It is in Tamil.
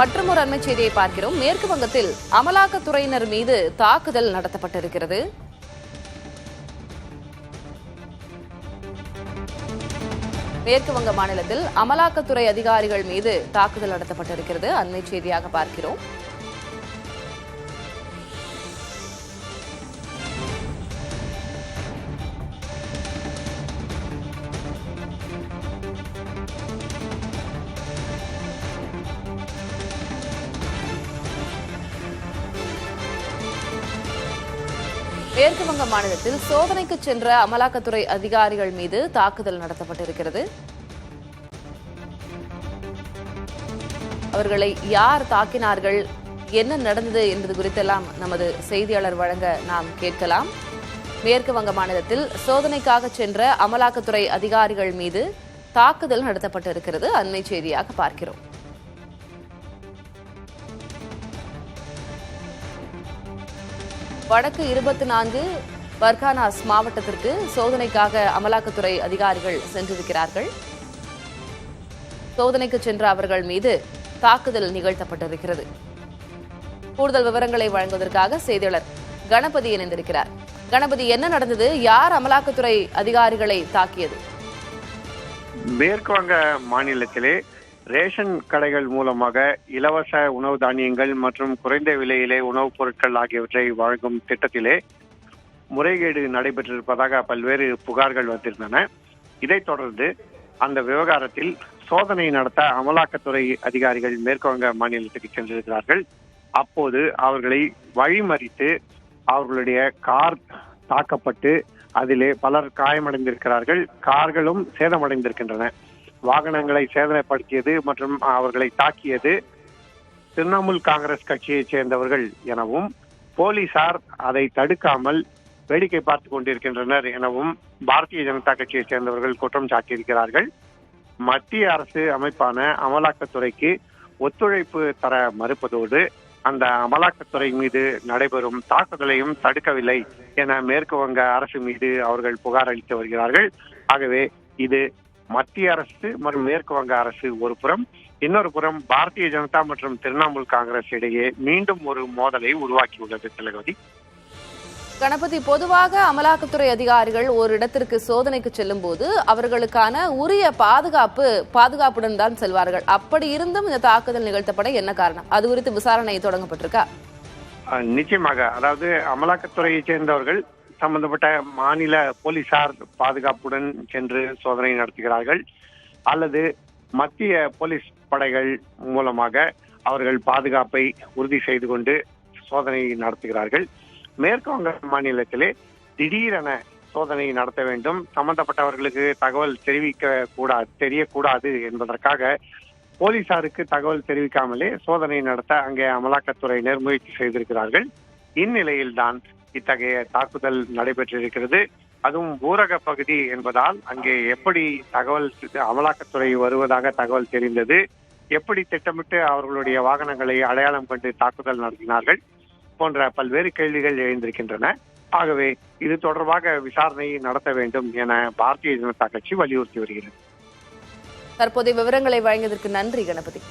மற்றும் ஒரு அண்மை செய்தியை பார்க்கிறோம். மேற்கு வங்கத்தில் அமலாக்கத்துறையினர் மீது தாக்குதல் நடத்தப்பட்டிருக்கிறது. மேற்கு வங்க மாநிலத்தில் அமலாக்கத்துறை அதிகாரிகள் மீது தாக்குதல் நடத்தப்பட்டிருக்கிறது. அண்மை செய்தியாக பார்க்கிறோம். மேற்கு வங்க மாநிலத்தில் சோதனைக்கு சென்ற அமலாக்கத்துறை அதிகாரிகள் மீது தாக்குதல் நடத்தப்பட்டிருக்கிறது. அவர்களை யார் தாக்கினார்கள், என்ன நடந்தது என்பது குறித்தெல்லாம் நமது செய்தியாளர் வழங்க நாம் கேட்கலாம். மேற்கு வங்க மாநிலத்தில் சோதனைக்காக சென்ற அமலாக்கத்துறை அதிகாரிகள் மீது தாக்குதல் நடத்தப்பட்டிருக்கிறது. அண்மை செய்தியாக பார்க்கிறோம். வடக்கு 24 பர்கானாஸ் மாவட்டத்திற்கு சோதனைக்காக அமலாக்கத்துறை அதிகாரிகள் சென்றிருக்கிறார்கள். சோதனைக்கு சென்ற அவர்கள் மீது தாக்குதல் நிகழ்த்தப்பட்டிருக்கிறது. கூடுதல் விவரங்களை வழங்குவதற்காக செய்தியாளர் கணபதி இணைந்திருக்கிறார். கணபதி, என்ன நடந்தது? யார் அமலாக்கத்துறை அதிகாரிகளை தாக்கியது? மேற்கு வங்க மாநிலத்திலே ரேஷன் கடைகள் மூலமாக இலவச உணவு தானியங்கள் மற்றும் குறைந்த விலையிலே உணவுப் பொருட்கள் ஆகியவற்றை வழங்கும் திட்டத்திலே முறைகேடு நடைபெற்றிருப்பதாக பல்வேறு புகார்கள் வந்திருந்தன. இதைத் தொடர்ந்து அந்த விவகாரத்தில் சோதனை நடத்த அமலாக்கத்துறை அதிகாரிகள் மேற்கு வங்க மாநிலத்துக்கு சென்றிருக்கிறார்கள். அப்போது அவர்களை வழிமறித்து அவர்களுடைய கார் தாக்கப்பட்டு அதிலே பலர் காயமடைந்திருக்கிறார்கள். கார்களும் சேதமடைந்திருக்கின்றன. வாகனங்களை சேதனைப்படுத்தியது மற்றும் அவர்களை தாக்கியது திரிணாமுல் காங்கிரஸ் கட்சியைச் சேர்ந்தவர்கள் எனவும், போலீசார் அதை தடுக்காமல் வேடிக்கை பார்த்துக் கொண்டிருக்கின்றனர் எனவும் பாரதிய ஜனதா கட்சியைச் சேர்ந்தவர்கள் குற்றம் சாட்டியிருக்கிறார்கள். மத்திய அரசு அமைப்பான அமலாக்கத்துறைக்கு ஒத்துழைப்பு தர மறுப்பதோடு அந்த அமலாக்கத்துறை மீது நடைபெறும் தாக்குதலையும் தடுக்கவில்லை என மேற்கு வங்க அரசு மீது அவர்கள் புகார் அளித்து வருகிறார்கள். ஆகவே இது மத்திய அரசு மற்றும் மேற்கு வங்க அரசு ஒரு புறம், இன்னொரு புறம் பாரதிய ஜனதா மற்றும் திரிணாமுல் காங்கிரஸ் இடையே மீண்டும் ஒரு மோதலை உருவாக்கியுள்ளது. திலகவதி, கணபதி, பொதுவாக அமலாக்கத்துறை அதிகாரிகள் ஒரு இடத்திற்கு சோதனைக்கு செல்லும் போது அவர்களுக்கான உரிய பாதுகாப்புடன் தான் செல்வார்கள். அப்படி இருந்தும் இந்த தாக்குதல் நிகழ்த்தப்பட என்ன காரணம்? அது குறித்து விசாரணை தொடங்கப்பட்டிருக்கா? நிச்சயமாக. அதாவது அமலாக்கத்துறையை சேர்ந்தவர்கள் சம்பந்தப்பட்ட மாநில போலீசார் பாதுகாப்புடன் சென்று சோதனை நடத்துகிறார்கள், அல்லது மத்திய போலீஸ் படைகள் மூலமாக அவர்கள் பாதுகாப்பை உறுதி செய்து கொண்டு சோதனை நடத்துகிறார்கள். மேற்கு வங்க மாநிலத்திலே திடீரென சோதனை நடத்த வேண்டும், சம்பந்தப்பட்டவர்களுக்கு தகவல் தெரியக்கூடாது என்பதற்காக போலீசாருக்கு தகவல் தெரிவிக்காமலே சோதனை நடத்த அங்கே அமலாக்கத்துறையினர் முயற்சி செய்திருக்கிறார்கள். இந்நிலையில்தான் இத்தகைய தாக்குதல் நடைபெற்றிருக்கிறது. அதுவும் ஊரக பகுதி என்பதால் அங்கே எப்படி அமலாக்கத்துறை வருவதாக தகவல் தெரிந்தது, எப்படி திட்டமிட்டு அவர்களுடைய வாகனங்களை அடையாளம் கண்டு தாக்குதல் நடத்தினார்கள் போன்ற பல்வேறு கேள்விகள் எழுந்திருக்கின்றன. ஆகவே இது தொடர்பாக விசாரணை நடத்த வேண்டும் என பாரதிய ஜனதா கட்சி வலியுறுத்தி வருகிறது. தற்போதைய விவரங்களை வழங்கியதற்கு நன்றி கணபதி.